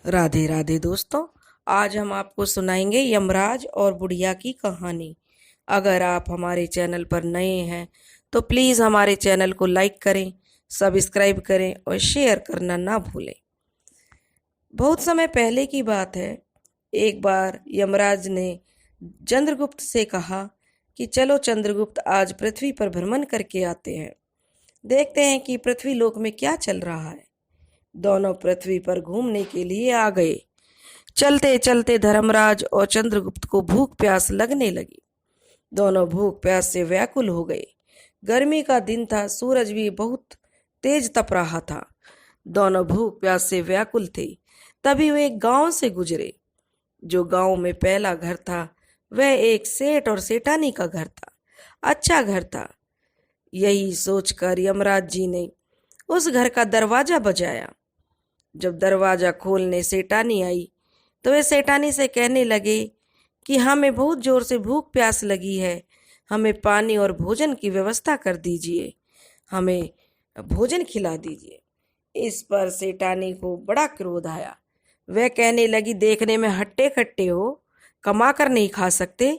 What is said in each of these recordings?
राधे राधे दोस्तों। आज हम आपको सुनाएंगे यमराज और बुढ़िया की कहानी। अगर आप हमारे चैनल पर नए हैं तो प्लीज़ हमारे चैनल को लाइक करें, सब्सक्राइब करें और शेयर करना ना भूलें। बहुत समय पहले की बात है। एक बार यमराज ने चंद्रगुप्त से कहा कि चलो चंद्रगुप्त, आज पृथ्वी पर भ्रमण करके आते हैं, देखते हैं कि पृथ्वी लोक में क्या चल रहा है। दोनों पृथ्वी पर घूमने के लिए आ गए। चलते चलते धर्मराज और चंद्रगुप्त को भूख प्यास लगने लगी। दोनों भूख प्यास से व्याकुल हो गए। गर्मी का दिन था, सूरज भी बहुत तेज तप रहा था। दोनों भूख प्यास से व्याकुल थे। तभी वे एक गांव से गुजरे। जो गांव में पहला घर था वह एक सेठ और सेठानी का घर था। अच्छा घर था। यही सोचकर यमराज जी ने उस घर का दरवाजा बजाया। जब दरवाजा खोलने सेठानी आई तो वे सेठानी से कहने लगे कि हमें बहुत जोर से भूख प्यास लगी है, हमें पानी और भोजन की व्यवस्था कर दीजिए, हमें भोजन खिला दीजिए। इस पर सेठानी को बड़ा क्रोध आया। वह कहने लगी, देखने में हट्टे कट्टे हो, कमा कर नहीं खा सकते,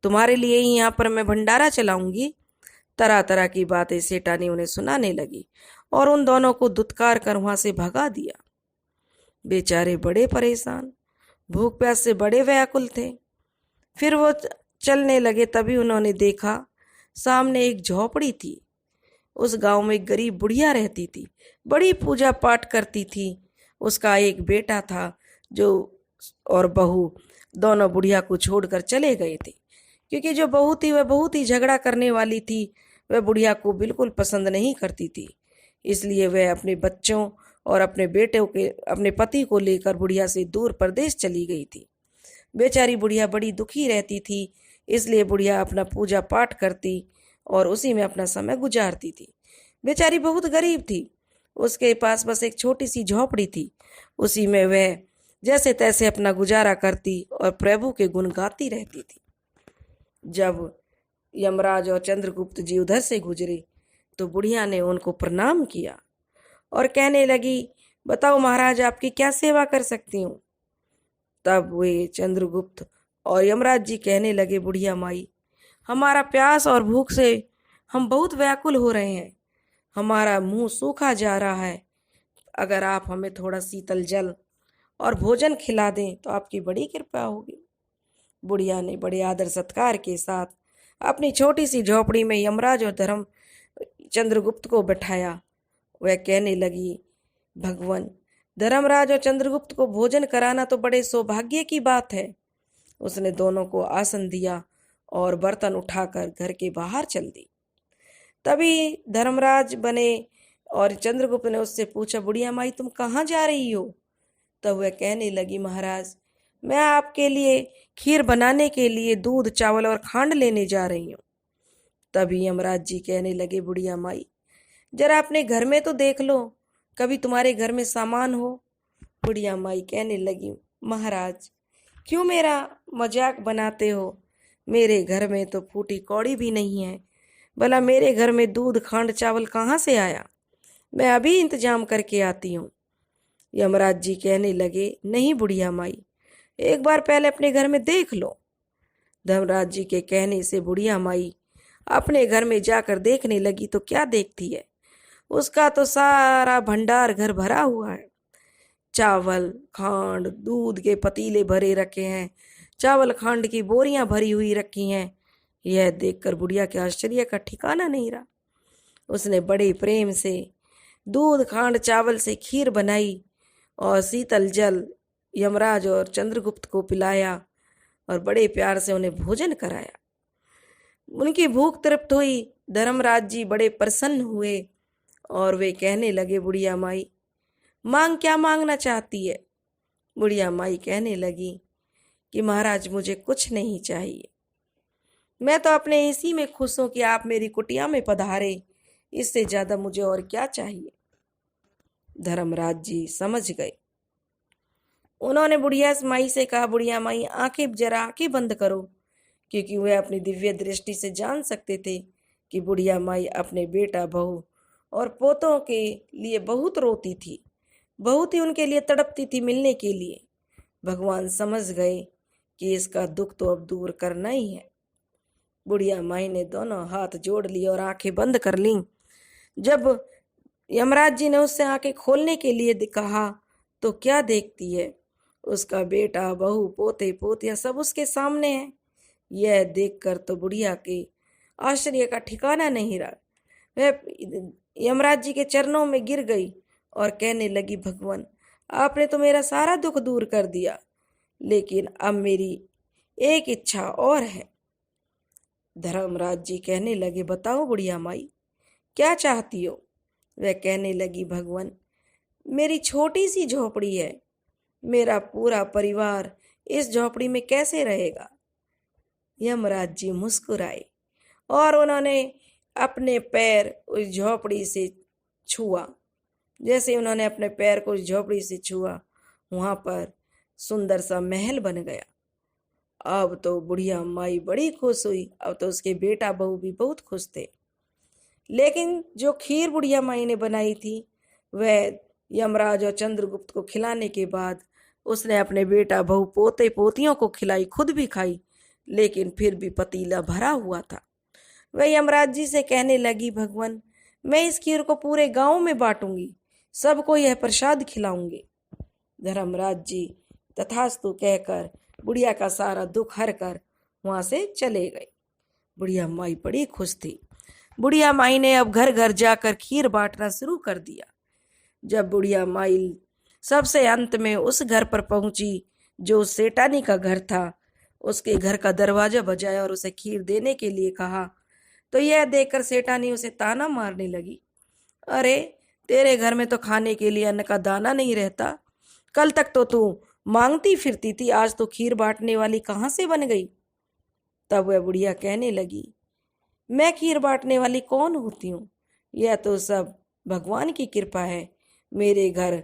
तुम्हारे लिए ही यहाँ पर मैं भंडारा चलाऊंगी। तरह तरह की बातें सेठानी उन्हें सुनाने लगी और उन दोनों को धुतकार कर वहां से भगा दिया। बेचारे बड़े परेशान, भूख प्यास से बड़े व्याकुल थे। फिर वो चलने लगे, तभी उन्होंने देखा सामने एक झोपड़ी थी। उस गांव में एक गरीब बुढ़िया रहती थी, बड़ी पूजा पाठ करती थी। उसका एक बेटा था जो और बहू, दोनों बुढ़िया को छोड़कर चले गए थे, क्योंकि जो बहू थी वह बहुत ही झगड़ा करने वाली थी। वह बुढ़िया को बिल्कुल पसंद नहीं करती थी। इसलिए वह अपने बच्चों और अपने पति को लेकर बुढ़िया से दूर प्रदेश चली गई थी। बेचारी बुढ़िया बड़ी दुखी रहती थी। इसलिए बुढ़िया अपना पूजा पाठ करती और उसी में अपना समय गुजारती थी। बेचारी बहुत गरीब थी। उसके पास बस एक छोटी सी झोपड़ी थी। उसी में वह जैसे तैसे अपना गुजारा करती और प्रभु के गुण गाती रहती थी। जब यमराज और चंद्रगुप्त जी उधर से गुजरे तो बुढ़िया ने उनको प्रणाम किया और कहने लगी, बताओ महाराज, आपकी क्या सेवा कर सकती हूँ। तब वे चंद्रगुप्त और यमराज जी कहने लगे, बुढ़िया माई, हमारा प्यास और भूख से हम बहुत व्याकुल हो रहे हैं, हमारा मुंह सूखा जा रहा है। अगर आप हमें थोड़ा शीतल जल और भोजन खिला दें तो आपकी बड़ी कृपा होगी। बुढ़िया ने बड़े आदर सत्कार के साथ अपनी छोटी सी झोपड़ी में यमराज और चंद्रगुप्त को बैठाया। वह कहने लगी, भगवान, धर्मराज और चंद्रगुप्त को भोजन कराना तो बड़े सौभाग्य की बात है। उसने दोनों को आसन दिया और बर्तन उठाकर घर के बाहर चल दी। तभी धर्मराज बने और चंद्रगुप्त ने उससे पूछा, बुढ़िया माई, तुम कहाँ जा रही हो। तब वह कहने लगी, महाराज, मैं आपके लिए खीर बनाने के लिए दूध, चावल और खांड लेने जा रही हूँ। तभी यमराज जी कहने लगे, बुढ़िया माई, जरा अपने घर में तो देख लो, कभी तुम्हारे घर में सामान हो। बुढ़िया माई कहने लगी, महाराज, क्यों मेरा मजाक बनाते हो, मेरे घर में तो फूटी कौड़ी भी नहीं है, भला मेरे घर में दूध, खांड, चावल कहाँ से आया, मैं अभी इंतजाम करके आती हूँ। यमराज जी कहने लगे, नहीं बुढ़िया माई, एक बार पहले अपने घर में देख लो। धर्मराज जी के कहने से बुढ़िया माई अपने घर में जाकर देखने लगी तो क्या देखती है, उसका तो सारा भंडार घर भरा हुआ है। चावल, खांड, दूध के पतीले भरे रखे हैं, चावल खांड की बोरियां भरी हुई रखी हैं। यह देखकर बुढ़िया के आश्चर्य का ठिकाना नहीं रहा। उसने बड़े प्रेम से दूध, खांड, चावल से खीर बनाई और शीतल जल यमराज और चंद्रगुप्त को पिलाया और बड़े प्यार से उन्हें भोजन कराया। उनकी भूख तृप्त हुई। धर्मराज जी बड़े प्रसन्न हुए और वे कहने लगे, बुढ़िया माई, मांग, क्या मांगना चाहती है। बुढ़िया माई कहने लगी कि महाराज, मुझे कुछ नहीं चाहिए, मैं तो अपने इसी में खुश हूं कि आप मेरी कुटिया में पधारे, इससे ज्यादा मुझे और क्या चाहिए। धर्मराज जी समझ गए। उन्होंने बुढ़िया माई से कहा, बुढ़िया माई, जरा आंखें बंद करो, क्योंकि वह अपनी दिव्य दृष्टि से जान सकते थे कि बुढ़िया माई अपने बेटा, बहू और पोतों के लिए बहुत रोती थी। बहुत ही उनके लिए तड़पती थी मिलने के लिए। भगवान समझ गए कि इसका दुख तो अब दूर करना ही है। बुढ़िया माई ने दोनों हाथ जोड़ लिए और आंखें बंद कर लीं। जब यमराज जी ने उससे आंखें खोलने के लिए कहा तो क्या देखती है, उसका बेटा, बहू, पोते पोतियां सब उसके सामने है। यह देखकर तो बुढ़िया के आश्चर्य का ठिकाना नहीं रहा। वह यमराज जी के चरणों में गिर गई और कहने लगी, भगवान, आपने तो मेरा सारा दुख दूर कर दिया, लेकिन अब मेरी एक इच्छा और है। धर्मराज जी कहने लगे, बताओ बुढ़िया माई, क्या चाहती हो? वह कहने लगी, भगवान, मेरी छोटी सी झोपड़ी है, मेरा पूरा परिवार इस झोपड़ी में कैसे रहेगा? यमराज जी मुस्कुराए और उन्होंने अपने पैर उस झोपड़ी से छुआ। जैसे उन्होंने अपने पैर को उस झोपड़ी से छुआ, वहां पर सुंदर सा महल बन गया। अब तो बुढ़िया माई बड़ी खुश हुई। अब तो उसके बेटा बहू भी बहुत खुश थे। लेकिन जो खीर बुढ़िया माई ने बनाई थी, वह यमराज और चंद्रगुप्त को खिलाने के बाद उसने अपने बेटा बहू पोते पोतियों को खिलाई, खुद भी खाई, लेकिन फिर भी पतीला भरा हुआ था। वह यमराज जी से कहने लगी, भगवान, मैं इस खीर को पूरे गांव में बांटूंगी, सबको यह प्रसाद खिलाऊंगी। धर्मराज जी तथास्तु कहकर बुढ़िया का सारा दुख हर कर वहां से चले गए। बुढ़िया माई बड़ी खुश थी। बुढ़िया माई ने अब घर घर जाकर खीर बांटना शुरू कर दिया। जब बुढ़िया माई सबसे अंत में उस घर पर पहुंची जो सेठानी का घर था, उसके घर का दरवाजा बजाया और उसे खीर देने के लिए कहा, तो यह देखकर सेठानी उसे ताना मारने लगी, अरे, तेरे घर में तो खाने के लिए अन्न का दाना नहीं रहता। कल तक तो तू मांगती फिरती थी, आज तो खीर बांटने वाली कहाँ से बन गई? तब वह बुढ़िया कहने लगी, मैं खीर बांटने वाली कौन होती हूँ? यह तो सब भगवान की कृपा है। मेरे घर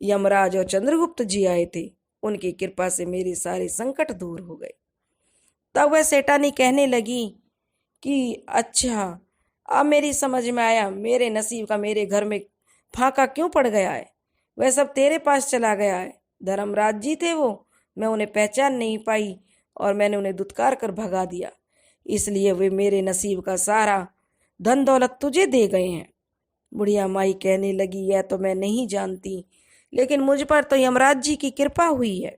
यमराज और चंद्रगुप्त जी आए थे, उनकी कृपा से मेरे सारे संकट दूर हो गए। तब वह सेठानी कहने लगी कि अच्छा, अब मेरी समझ में आया, मेरे नसीब का मेरे घर में फाका क्यों पड़ गया है। वह सब तेरे पास चला गया है। धर्मराज जी थे वो, मैं उन्हें पहचान नहीं पाई और मैंने उन्हें दुत्कार कर भगा दिया, इसलिए वे मेरे नसीब का सारा धन दौलत तुझे दे गए हैं। बुढ़िया माई कहने लगी, यह तो मैं नहीं जानती, लेकिन मुझ पर तो यमराज जी की कृपा हुई है।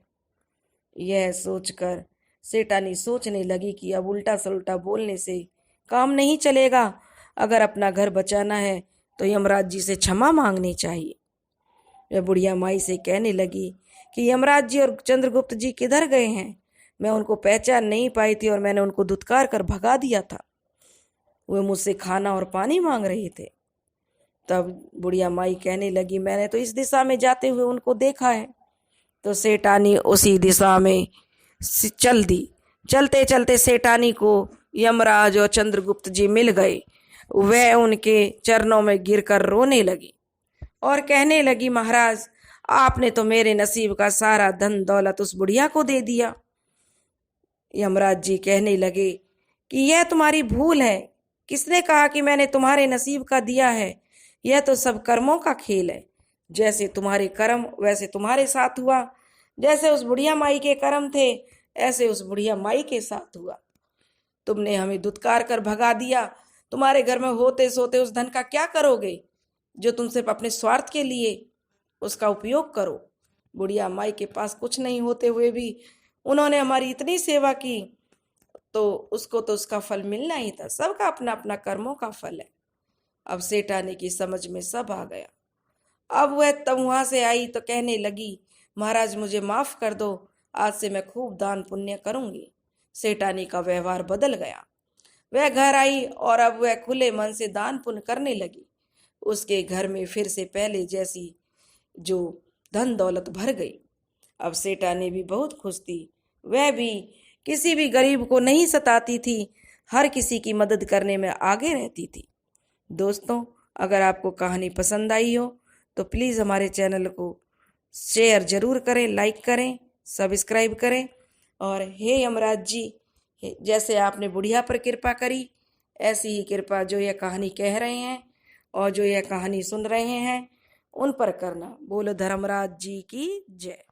यह सोचकर सेठानी सोचने लगी कि अब उल्टा सल्टा बोलने से काम नहीं चलेगा। अगर अपना घर बचाना है तो यमराज जी से क्षमा मांगनी चाहिए। वह बुढ़िया माई से कहने लगी कि यमराज जी और चंद्रगुप्त जी किधर गए हैं? मैं उनको पहचान नहीं पाई थी और मैंने उनको धुतकार कर भगा दिया था। वे मुझसे खाना और पानी मांग रहे थे। तब बुढ़िया माई कहने लगी, मैंने तो इस दिशा में जाते हुए उनको देखा है। तो सेठानी उसी दिशा में चल दी। चलते चलते सेठानी को यमराज और चंद्रगुप्त जी मिल गए। वह उनके चरणों में गिरकर रोने लगी और कहने लगी, महाराज, आपने तो मेरे नसीब का सारा धन दौलत उस बुढ़िया को दे दिया। यमराज जी कहने लगे कि यह तुम्हारी भूल है। किसने कहा कि मैंने तुम्हारे नसीब का दिया है? यह तो सब कर्मों का खेल है। जैसे तुम्हारे कर्म वैसे तुम्हारे साथ हुआ। जैसे उस बुढ़िया माई के कर्म थे, ऐसे उस बुढ़िया माई के साथ हुआ। तुमने हमें दुत्कार कर भगा दिया। तुम्हारे घर में होते सोते उस धन का क्या करोगे जो तुम सिर्फ अपने स्वार्थ के लिए उसका उपयोग करो? बुढ़िया माई के पास कुछ नहीं होते हुए भी उन्होंने हमारी इतनी सेवा की, तो उसको तो उसका फल मिलना ही था। सबका अपना अपना कर्मों का फल है। अब सेठानी की समझ में सब आ गया। अब वह तब वहां से आई तो कहने लगी, महाराज, मुझे माफ कर दो, आज से मैं खूब दान पुण्य करूंगी। सेठानी का व्यवहार बदल गया। वह घर आई और अब वह खुले मन से दान पुण्य करने लगी। उसके घर में फिर से पहले जैसी जो धन दौलत भर गई। अब सेठानी भी बहुत खुश थी। वह भी किसी भी गरीब को नहीं सताती थी, हर किसी की मदद करने में आगे रहती थी। दोस्तों, अगर आपको कहानी पसंद आई हो तो प्लीज़ हमारे चैनल को शेयर जरूर करें, लाइक करें, सब्सक्राइब करें। और हे यमराज जी, जैसे आपने बुढ़िया पर कृपा करी, ऐसी ही कृपा जो यह कहानी कह रहे हैं और जो यह कहानी सुन रहे हैं उन पर करना। बोलो धर्मराज जी की जय।